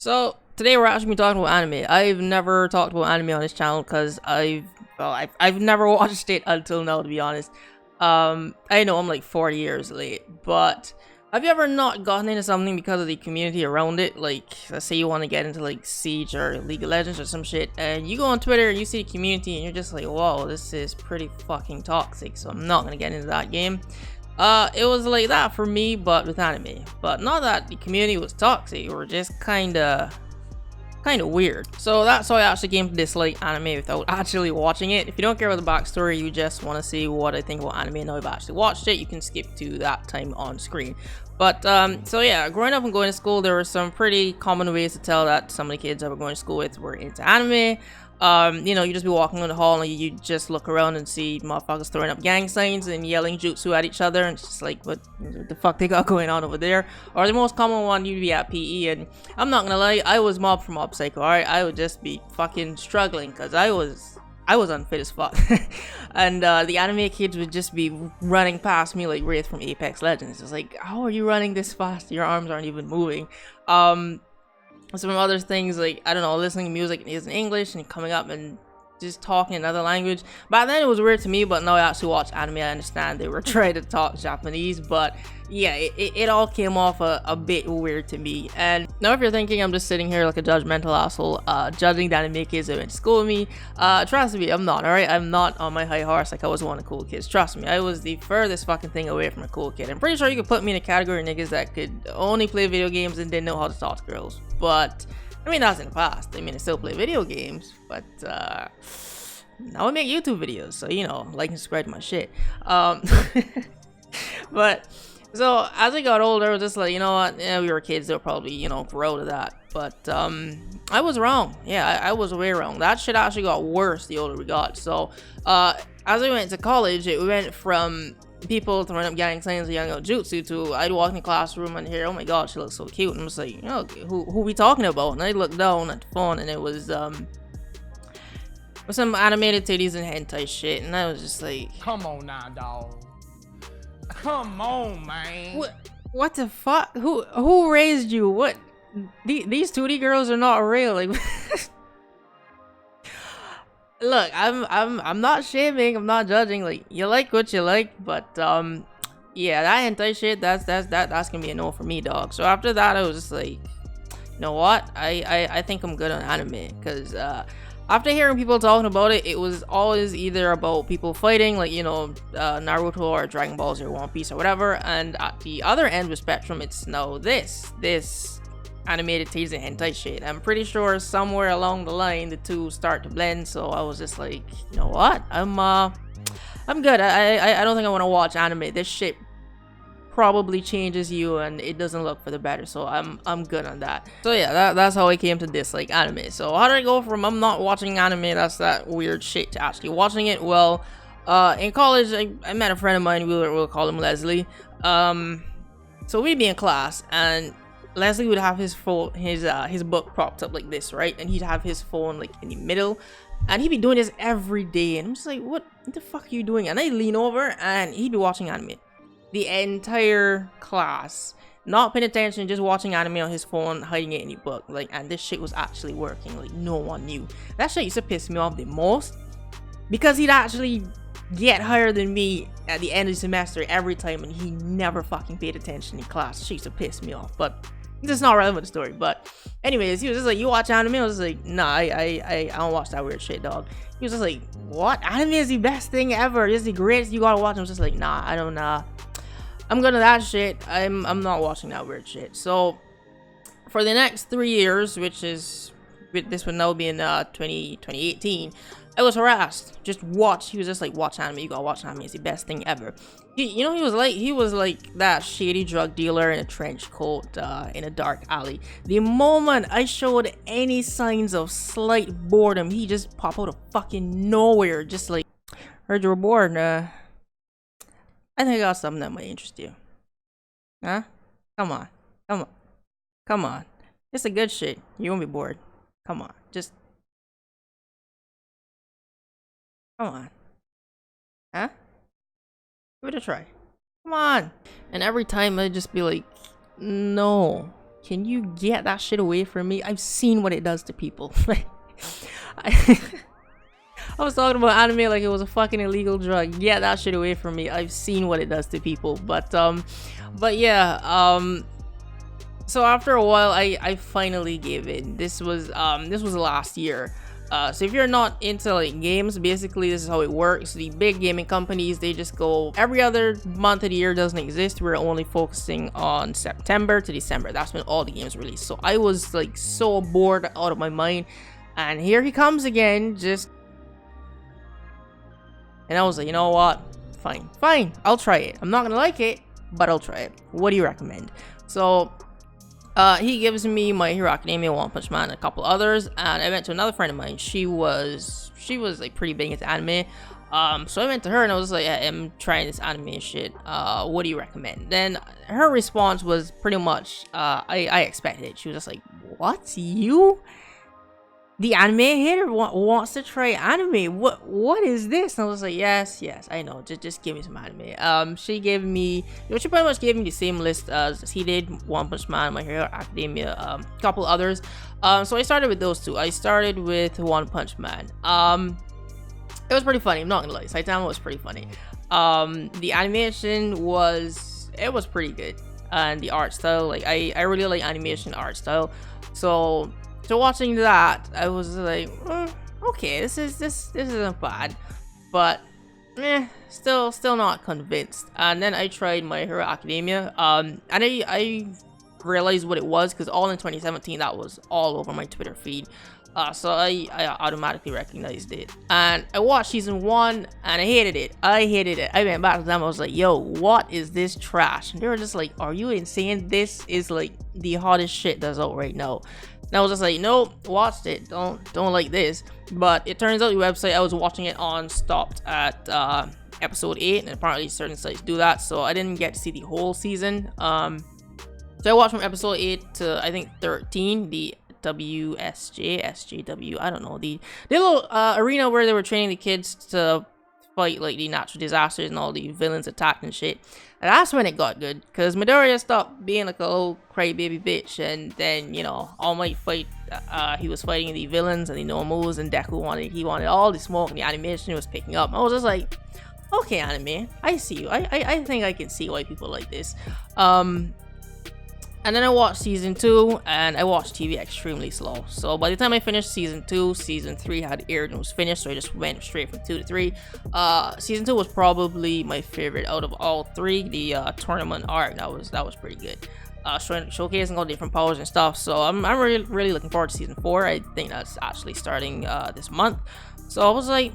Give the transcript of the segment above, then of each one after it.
So today we're actually talking about anime. I've never talked about anime on this channel because I've never watched it until now, to be honest. I know I'm like 4 years late, but have you ever not gotten into something because of the community around it? Like, let's say you want to get into like Siege or League of Legends or some shit, and you go on Twitter and you see the community and you're just like, whoa, this is pretty fucking toxic, so I'm not gonna get into that game. It was like that for me, but with anime. But not that the community was toxic, or just kinda weird. So that's how I actually came to dislike anime without actually watching it. If you don't care about the backstory, you just want to see what I think about anime and now I've actually watched it, you can skip to that time on screen. But so yeah, growing up and going to school, there were some pretty common ways to tell that some of the kids I was going to school with were into anime. You know, you just be walking in the hall and you just look around and see motherfuckers throwing up gang signs and yelling jutsu at each other, and it's just like, what the fuck they got going on over there? Or the most common one, you'd be at PE, and I'm not gonna lie, I was mob for Mob Psycho, alright? I would just be fucking struggling because I was unfit as fuck. And the anime kids would just be running past me like Wraith from Apex Legends. It's like, how are you running this fast? Your arms aren't even moving. Some other things, like, I don't know, listening to music in English and coming up and just talking another language. Back then it was weird to me, but now I actually watch anime, I understand they were trying to talk Japanese, but yeah, it all came off a bit weird to me. And now if you're thinking I'm just sitting here like a judgmental asshole, judging the anime kids that went to school with me, trust me, I'm not, alright? I'm not on my high horse like I was one of the cool kids. Trust me, I was the furthest fucking thing away from a cool kid. I'm pretty sure you could put me in a category of niggas that could only play video games and didn't know how to talk to girls. But I mean, that's in the past. I mean, I still play video games, but now I make YouTube videos, so you know, like and subscribe to my shit. But so as I got older, I was just like, you know what? Yeah, we were kids. They'll probably, you know, grow to that. But I was wrong. Yeah, I was way wrong. That shit actually got worse the older we got. So as I went to college, it went from people throwing up gang signs and young out jutsu to I'd walk in the classroom and hear, oh my god, she looks so cute, and I'm just like, you know, who we talking about? And I looked down at the phone and it was some animated titties and hentai shit, and I was just like, come on now, dog. Come on, man. What the fuck? Who raised you? What? These 2D girls are not real. Like, look, I'm not shaming, I'm not judging. Like, you like what you like, but yeah, that hentai shit, that's gonna be a no for me, dog. So after that, I was just like, you know what? I think I'm good on anime, because after hearing people talking about it, it was always either about people fighting, like, you know, Naruto or Dragon Ball Z or One Piece or whatever, and at the other end of the spectrum, it's now this animated titties and hentai shit. I'm pretty sure somewhere along the line the two start to blend, so I was just like, you know what? I'm good. I don't think I want to watch anime. This shit probably changes you and it doesn't look for the better, so I'm good on that. So yeah, that's how I came to dislike anime. So how did I go from I'm not watching anime, that's that weird shit, to actually watching it? Well, in college I met a friend of mine, we'll call him Leslie. So we'd be in class and Leslie would have his phone, his book propped up like this, right? And he'd have his phone like in the middle, and he'd be doing this every day, and I'm just like, what the fuck are you doing? And I lean over and he'd be watching anime. The entire class, not paying attention, just watching anime on his phone, hiding it in the book. Like, and this shit was actually working. Like, no one knew. That shit used to piss me off the most, because he'd actually get higher than me at the end of the semester every time, and he never fucking paid attention in class. Shit used to piss me off, but it's not relevant to the story. But anyways, he was just like, you watch anime? I was just like, nah, I don't watch that weird shit, dog. He was just like, what? Anime is the best thing ever. It's the greatest, you gotta watch. I was just like, nah, I don't know. I'm good at that shit. I'm not watching that weird shit. So for the next 3 years, which is, this would now be in 2018, I was harassed. Just watch. He was just like, watch anime. You gotta watch anime. It's the best thing ever. You know, he was like that shady drug dealer in a trench coat in a dark alley. The moment I showed any signs of slight boredom, he just popped out of fucking nowhere. Just like, heard you were bored. I think I got something that might interest you. Huh? Come on. Come on. Come on. It's a good shit. You won't be bored. Come on. Just... come on. Huh? Give it a try. Come on. And every time I'd just be like, no. Can you get that shit away from me? I've seen what it does to people. I was talking about anime like it was a fucking illegal drug. Get that shit away from me. I've seen what it does to people. But yeah, so after a while, I finally gave in. This was last year. So if you're not into like games, basically this is how it works. The big gaming companies, they just go every other month of the year doesn't exist. We're only focusing on September to December. That's when all the games release. So I was like so bored out of my mind, and here he comes again, and I was like, you know what? Fine, I'll try it. I'm not gonna like it, but I'll try it. What do you recommend? So he gives me My Hero Academia, One Punch Man, and a couple others, and I went to another friend of mine. She was like pretty big into anime. So I went to her and I was like, I'm trying this anime shit. What do you recommend? Then her response was pretty much I expected it. She was just like, what? You? The anime hater wants to try anime. What is this? And I was like, yes, I know. Just give me some anime. She gave me, she pretty much gave me the same list as he did: One Punch Man, My Hero Academia, a couple others. So I started with those two. I started with One Punch Man. It was pretty funny. I'm not gonna lie. Saitama was pretty funny. The animation was pretty good, and the art style, like I really like animation art style. So watching that, I was like, okay, this isn't bad, but still not convinced. And then I tried My Hero Academia, and I realized what it was, because all in 2017 that was all over my Twitter feed. So I automatically recognized it, and I watched season 1 and I hated it. I went back to them. I was like, yo, what is this trash? And they were just like, are you insane? This is like the hottest shit that's out right now. And I was just like, nope, watched it. Don't like this. But it turns out the website I was watching it on stopped at episode 8, and apparently certain sites do that. So I didn't get to see the whole season. So I watched from episode 8 to I think 13, the SJW, I don't know, the little arena where they were training the kids to fight like the natural disasters and all the villains attacked and shit. And that's when it got good, because Midoriya stopped being like a little crybaby bitch, and then, you know, All Might fight, he was fighting the villains and the normals, and Deku wanted all the smoke, and the animation was picking up. I was just like, okay, anime, I see you. I think I can see why people like this. And then I watched season 2, and I watched TV extremely slow. So by the time I finished season 2, season 3 had aired and was finished, so I just went straight from 2 to 3. Season 2 was probably my favorite out of all 3. The tournament arc, that was pretty good. Showcasing all different powers and stuff. So I'm really looking forward to season 4. I think that's actually starting this month. So I was like,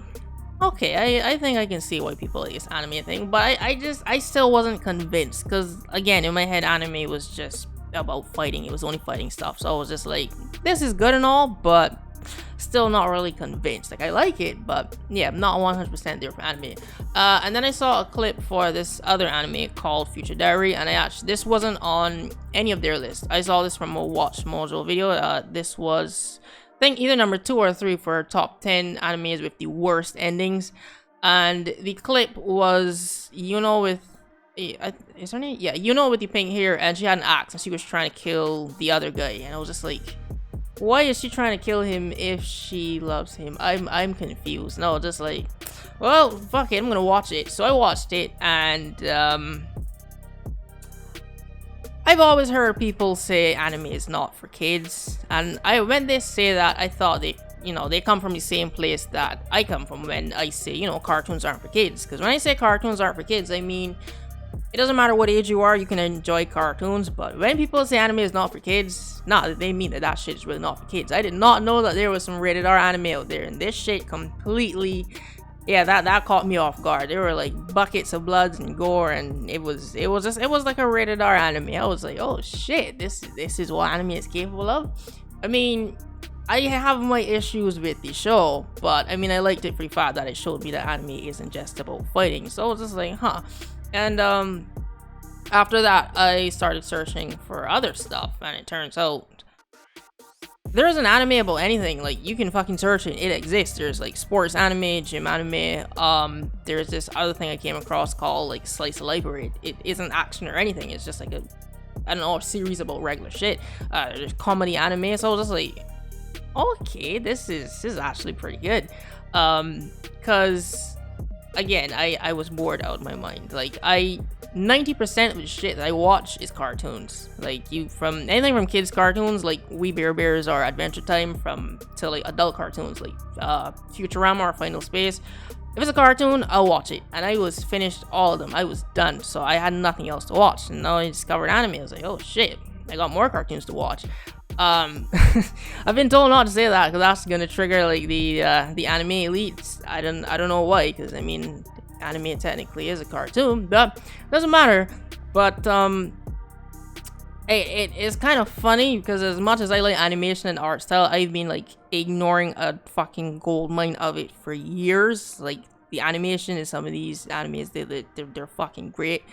okay, I think I can see why people like this anime thing, but I still wasn't convinced, because again, in my head, anime was just about fighting. It was only fighting stuff. So I was just like, this is good and all, but still not really convinced. Like, I like it, but yeah, I'm not 100% there for anime. And then I saw a clip for this other anime called Future Diary, and this wasn't on any of their lists. I saw this from a Watch Mojo video. This was, I think, either number 2 or 3 for top 10 animes with the worst endings. And the clip was, with is her name? Yeah, with the pink hair, and she had an axe and she was trying to kill the other guy, and I was just like, why is she trying to kill him if she loves him? I'm confused. No, just like, well, fuck it, I'm gonna watch it. So I watched it, and I've always heard people say anime is not for kids, and when they say that, I thought they come from the same place that I come from when I say, cartoons aren't for kids. Because when I say cartoons aren't for kids, I mean, it doesn't matter what age you are, you can enjoy cartoons. But when people say anime is not for kids, they mean that shit is really not for kids. I did not know that there was some rated R anime out there, and this shit completely, that caught me off guard. There were like buckets of bloods and gore, and it was like a rated R anime. I was like, oh shit, this is what anime is capable of. I mean, I have my issues with the show, but I mean, I liked it for the fact that it showed me that anime isn't just about fighting. So I was just like, huh. And after that, I started searching for other stuff, and it turns out there's an anime about anything. Like, you can fucking search it exists. There's like sports anime, gym anime. There's this other thing I came across called like Slice of Life, where it isn't action or anything. It's just like I don't know, a series about regular shit, just comedy anime. So I was just like, okay, this is actually pretty good. Cause again, I was bored out of my mind. Like 90% of the shit that I watch is cartoons. Like from anything from kids cartoons like We Bare Bears or Adventure Time to like adult cartoons like Futurama or Final Space. If it's a cartoon, I'll watch it. And I was finished all of them. I was done. So I had nothing else to watch. And now I discovered anime. I was like, oh shit, I got more cartoons to watch. I've been told not to say that because that's gonna trigger like the anime elites. I don't know why, because I mean anime technically is a cartoon, but doesn't matter. But it's kind of funny because as much as I like animation and art style, I've been like ignoring a fucking gold mine of it for years. Like the animation in some of these animes, they're fucking great.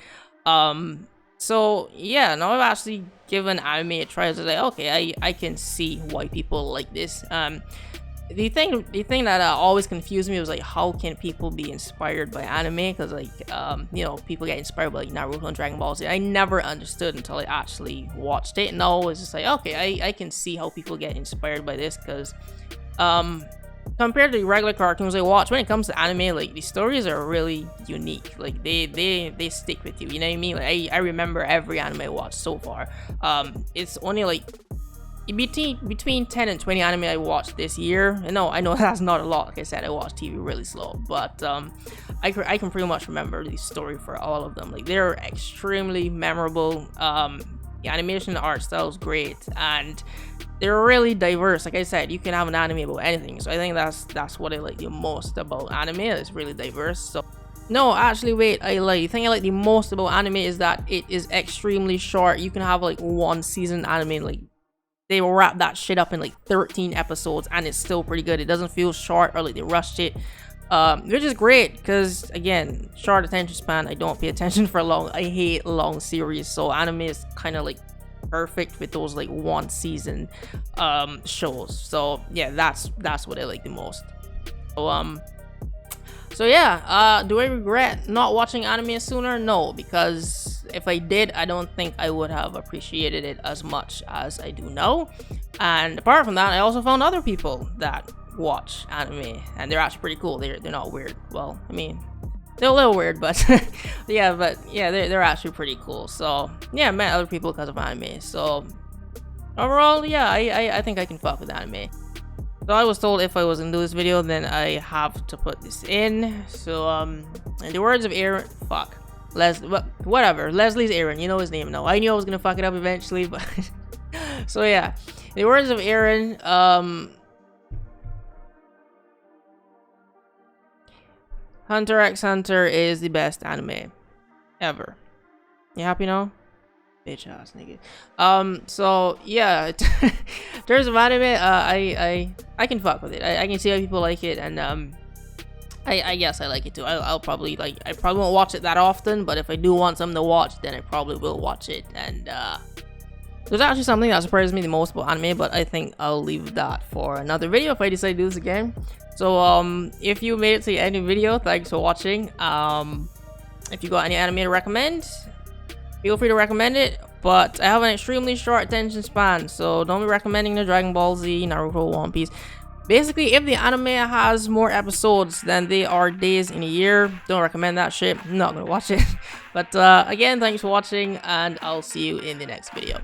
So yeah, now I've actually given anime a try. So like, okay, I can see why people like this. The thing that always confused me was like, how can people be inspired by anime? Because like you know, people get inspired by like Naruto and Dragon Ball Z. I never understood until I actually watched it. And now it's just like, okay, I can see how people get inspired by this, because compared to the regular cartoons I watch, when it comes to anime, like the stories are really unique. Like they stick with you, you know what I mean? Like I remember every anime I watched so far. It's only like between 10 and 20 anime I watched this year. And no, I know that's not a lot. Like I said, I watch TV really slow, but I can pretty much remember the story for all of them. Like they're extremely memorable. The animation and art style is great, and they're really diverse. Like I said, you can have an anime about anything. So I think that's what I like the most about anime. It's really diverse. So no, actually, wait, the thing I like the most about anime is that it is extremely short. You can have like one season anime, like they will wrap that shit up in like 13 episodes, and it's still pretty good. It doesn't feel short or like they rushed it. Which is great because again, short attention span. I don't pay attention for long. I hate long series, so anime is kind of like perfect with those like one season shows. So yeah, that's what I like the most. So yeah, do I regret not watching anime sooner? No, because if I did, I don't think I would have appreciated it as much as I do now. And apart from that, I also found other people that watch anime, and they're actually pretty cool. They're not weird. Well, I mean, they're a little weird, but yeah, they're actually pretty cool. So yeah, I met other people because of anime. So overall, yeah, I think I can fuck with anime. So I was told if I was gonna do this video, then I have to put this in. So in the words of Aaron, whatever, Leslie's Aaron, you know his name now. I knew I was gonna fuck it up eventually, but so yeah, in the words of Aaron, Hunter x Hunter is the best anime ever. You happy now? Bitch ass nigga. So yeah, in terms of anime, I can fuck with it. I can see how people like it, and I guess I like it too. I probably won't watch it that often, but if I do want something to watch, then I probably will watch it. And there's actually something that surprised me the most about anime, but I think I'll leave that for another video if I decide to do this again. So if you made it to the end of the video, thanks for watching. If you got any anime to recommend, feel free to recommend it, but I have an extremely short attention span, so don't be recommending the Dragon Ball Z, Naruto, One Piece. Basically, if the anime has more episodes than they are days in a year, don't recommend that shit. I'm not gonna watch it. But again, thanks for watching, and I'll see you in the next video.